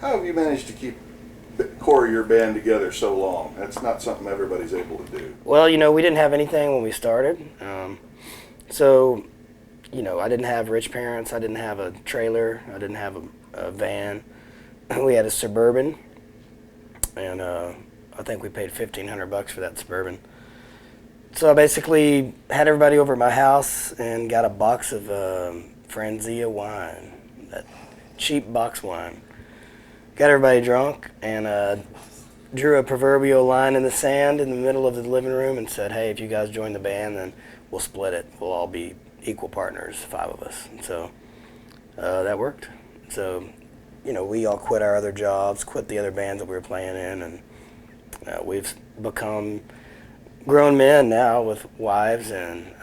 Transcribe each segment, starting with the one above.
How have you managed to keep the core of your band together so long? That's not something everybody's able to do. Well, we didn't have anything when we started. So, I didn't have rich parents. I didn't have a trailer. I didn't have a van. We had a Suburban, and I think we paid $1,500 for that Suburban. So I basically had everybody over at my house and got a box of Franzia wine, that cheap box wine. Got everybody drunk and drew a proverbial line in the sand in the middle of the living room and said, hey, if you guys join the band, then we'll split it. We'll all be equal partners, 5 of us. And so that worked. So, we all quit our other jobs, quit the other bands that we were playing in, and we've become grown men now with wives and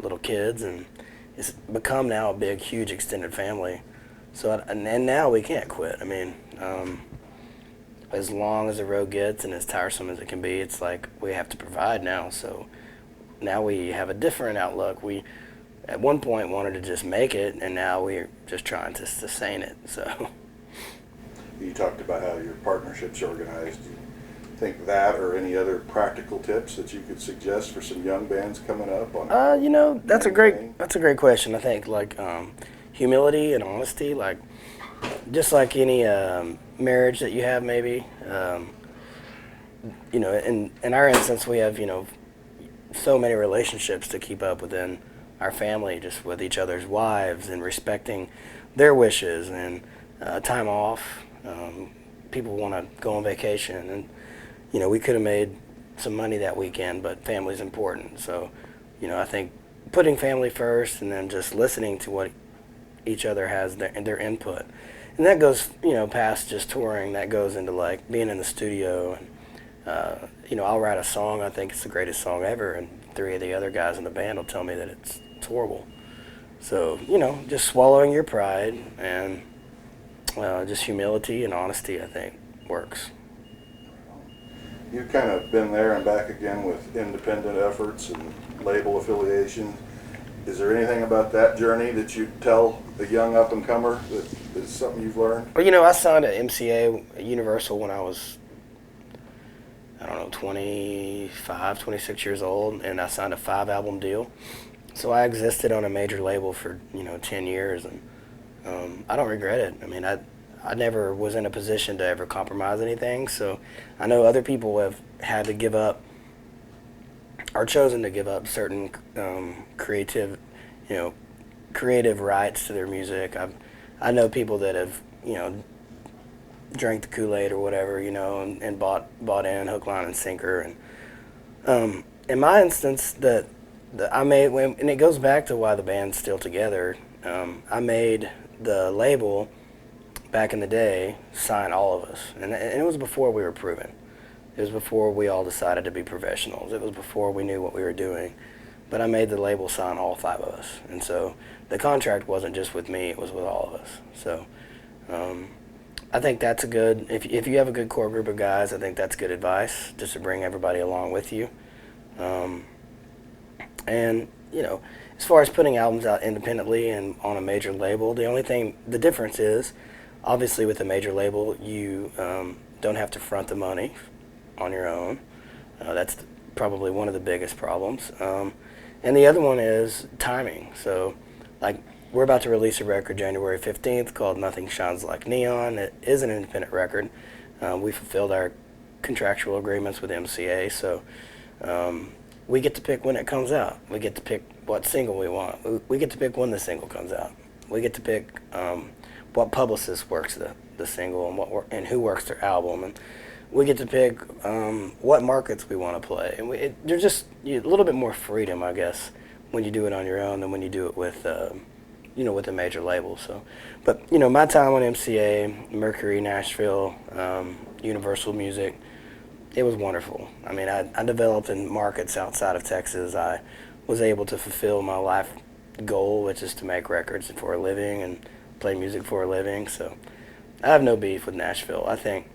little kids, and it's become now a big, huge extended family. So, and now we can't quit. I mean, as long as the road gets and as tiresome as it can be, it's like we have to provide now. So now we have a different outlook. We, at one point, wanted to just make it, and now we're just trying to sustain it. So You talked about how your partnership's organized. Do you think that or any other practical tips that you could suggest for some young bands coming up on that's a great question. I think humility and honesty, just like any marriage that you have, maybe. In our instance, we have so many relationships to keep up within our family, just with each other's wives and respecting their wishes and time off. People want to go on vacation, and we could have made some money that weekend, but family's important. So, I think putting family first and then just listening to what each other has their input. And that goes, past just touring. That goes into being in the studio. And, I'll write a song. I think it's the greatest song ever. And 3 of the other guys in the band will tell me that it's horrible. So, just swallowing your pride and just humility and honesty, I think, works. You've kind of been there and back again with independent efforts and label affiliation. Is there anything about that journey that you'd tell a young up-and-comer that is something you've learned? Well, I signed to MCA, Universal, when I was, 25, 26 years old, and I signed a 5-album deal. So I existed on a major label for, 10 years, and I don't regret it. I mean, I never was in a position to ever compromise anything, so I know other people have had to give up or chosen to give up certain creative rights to their music. I know people that have, drank the Kool-Aid or whatever, and bought in hook, line, and sinker. And in my instance, that I made, and it goes back to why the band's still together. I made the label back in the day sign all of us, and it was before we were proven. It was before we all decided to be professionals. It was before we knew what we were doing. But I made the label sign all 5 of us. And so the contract wasn't just with me, it was with all of us. So I think that's a good, if you have a good core group of guys, I think that's good advice, just to bring everybody along with you. And, as far as putting albums out independently and on a major label, the difference is, obviously with a major label, you don't have to front the money on your own. That's probably one of the biggest problems. And the other one is timing. So, we're about to release a record January 15th called Nothing Shines Like Neon. It is an independent record. We fulfilled our contractual agreements with MCA, so we get to pick when it comes out. We get to pick what single we want. We get to pick when the single comes out. We get to pick what publicist works the single and who works their album. And we get to pick what markets we want to play. And there's just a little bit more freedom, I guess, when you do it on your own than when you do it with, with a major label. So, but my time on MCA, Mercury, Nashville, Universal Music, it was wonderful. I mean, I developed in markets outside of Texas. I was able to fulfill my life goal, which is to make records for a living and play music for a living. So, I have no beef with Nashville. I think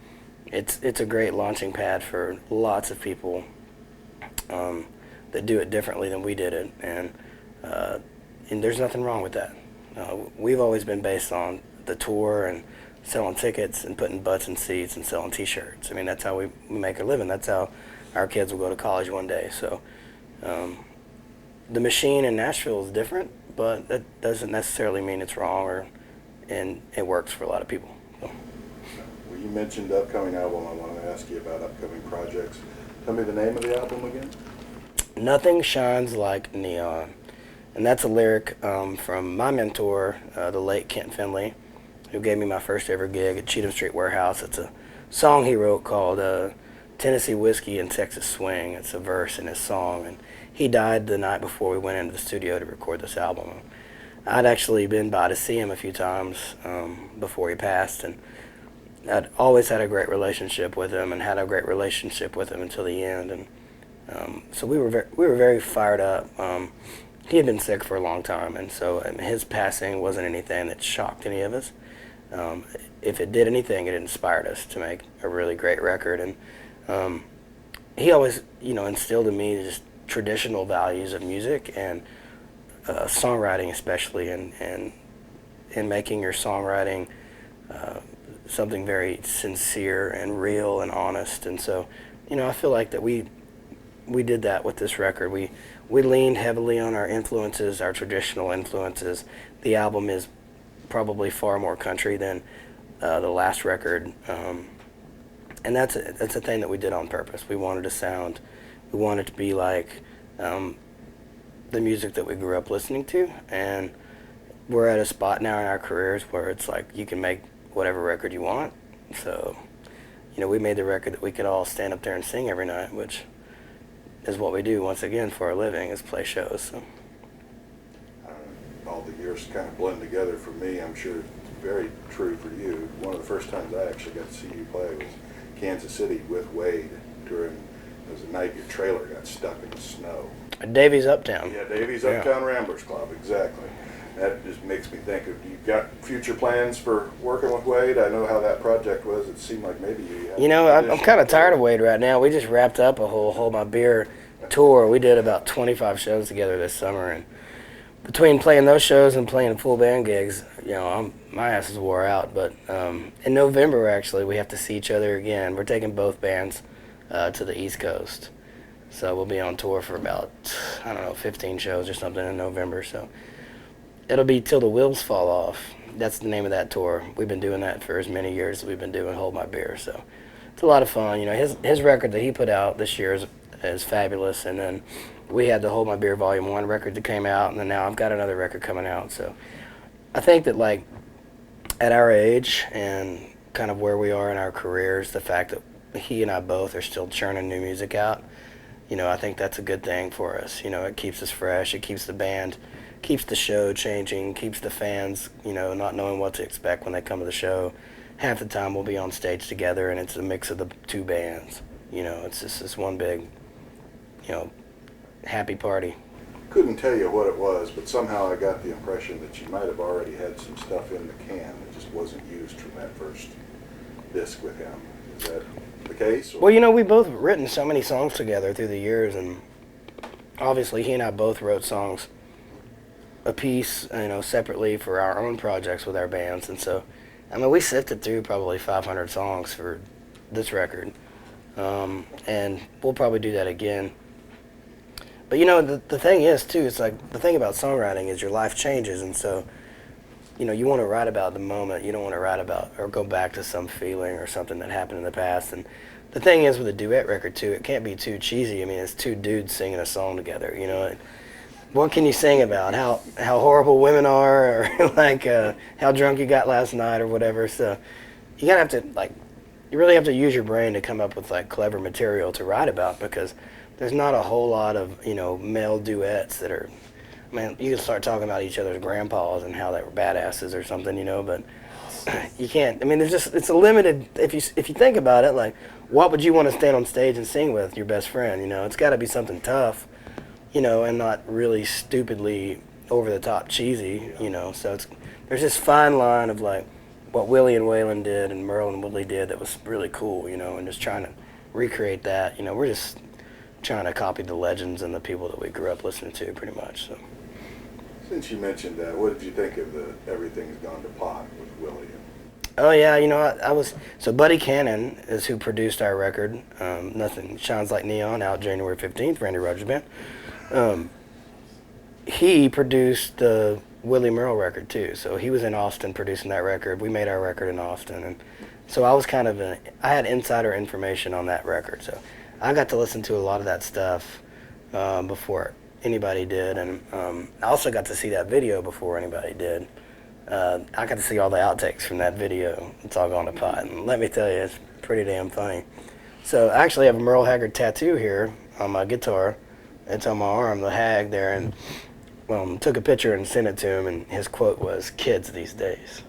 it's a great launching pad for lots of people that do it differently than we did it, and there's nothing wrong with that. We've always been based on the tour and selling tickets and putting butts in seats and selling T-shirts. I mean, that's how we make a living. That's how our kids will go to college one day. So the machine in Nashville is different, but that doesn't necessarily mean it's wrong, and it works for a lot of people. So. Well, you mentioned the upcoming album. I want to ask you about upcoming projects. Tell me the name of the album again. Nothing Shines Like Neon. And that's a lyric from my mentor, the late Kent Finley, who gave me my first ever gig at Cheatham Street Warehouse. It's a song he wrote called Tennessee Whiskey and Texas Swing. It's a verse in his song. And he died the night before we went into the studio to record this album. I'd actually been by to see him a few times before he passed, and I'd always had a great relationship with him and had a great relationship with him until the end. And so we were very fired up. He had been sick for a long time, and so his passing wasn't anything that shocked any of us. If it did anything, it inspired us to make a really great record. And he always, instilled in me just traditional values of music and songwriting, especially, and making your songwriting something very sincere and real and honest. And so, I feel like that we did that with this record. We leaned heavily on our influences, our traditional influences. The album is probably far more country than the last record, and that's a thing that we did on purpose. We wanted to be like the music that we grew up listening to, and we're at a spot now in our careers where it's like you can make whatever record you want. So, we made the record that we could all stand up there and sing every night, which is what we do, once again, for a living, is play shows. So. All the years kind of blend together for me. I'm sure it's very true for you. One of the first times I actually got to see you play was Kansas City with Wade during, it was the night your trailer got stuck in the snow. Davies Uptown. Yeah, Davies Uptown Ramblers Club, exactly. That just makes me think of, you've got future plans for working with Wade? I know how that project was. It seemed like maybe you had I'm kind of tired of Wade right now. We just wrapped up a whole Hold My Beer tour. We did about 25 shows together this summer, and between playing those shows and playing full band gigs, my ass is wore out. But in November, actually, we have to see each other again. We're taking both bands to the East Coast. So we'll be on tour for about, 15 shows or something in November. So it'll be Till the Wheels Fall Off. That's the name of that tour. We've been doing that for as many years as we've been doing Hold My Beer. So it's a lot of fun. His record that he put out this year is fabulous. And then we had the Hold My Beer Volume 1 record that came out, and then now I've got another record coming out. So I think that, like, at our age and kind of where we are in our careers, the fact that he and I both are still churning new music out, I think that's a good thing for us. It keeps us fresh. It keeps the band, keeps the show changing, keeps the fans, not knowing what to expect when they come to the show. Half the time we'll be on stage together, and it's a mix of the two bands. It's just this one big, happy party. Couldn't tell you what it was, but somehow I got the impression that you might have already had some stuff in the can that just wasn't used from that first disc with him. Is that the case? Or? Well, we both written so many songs together through the years, and obviously he and I both wrote songs a piece, separately for our own projects with our bands. And so, we sifted through probably 500 songs for this record, and we'll probably do that again. But the thing is too, it's like the thing about songwriting is your life changes, and so you want to write about the moment. You don't want to write about or go back to some feeling or something that happened in the past. And the thing is with a duet record too, it can't be too cheesy. It's two dudes singing a song together. What can you sing about? How horrible women are, or like how drunk you got last night, or whatever. So you you really have to use your brain to come up with like clever material to write about, because there's not a whole lot of male duets that are. You can start talking about each other's grandpas and how they were badasses or something, but you can't. It's a limited. If you think about it, like, what would you want to stand on stage and sing with your best friend? It's got to be something tough, and not really stupidly over the top cheesy, So there's this fine line of like what Willie and Waylon did and Merle and Woodley did that was really cool, and just trying to recreate that. We're just trying to copy the legends and the people that we grew up listening to, pretty much. So Since you mentioned that, what did you think of the Everything's Gone to Pot with Willie? Oh yeah, you know, I was so Buddy Cannon is who produced our record. Nothing Shines Like Neon, out January 15th, Randy Rogers Band. He produced the Willie Merle record too. So he was in Austin producing that record. We made our record in Austin, and so I was I had insider information on that record. So I got to listen to a lot of that stuff before anybody did, and I also got to see that video before anybody did. I got to see all the outtakes from that video. It's all gone to pot, and let me tell you, it's pretty damn funny. So I actually have a Merle Haggard tattoo here on my guitar. It's on my arm, the hag there, and took a picture and sent it to him, and his quote was, "Kids these days."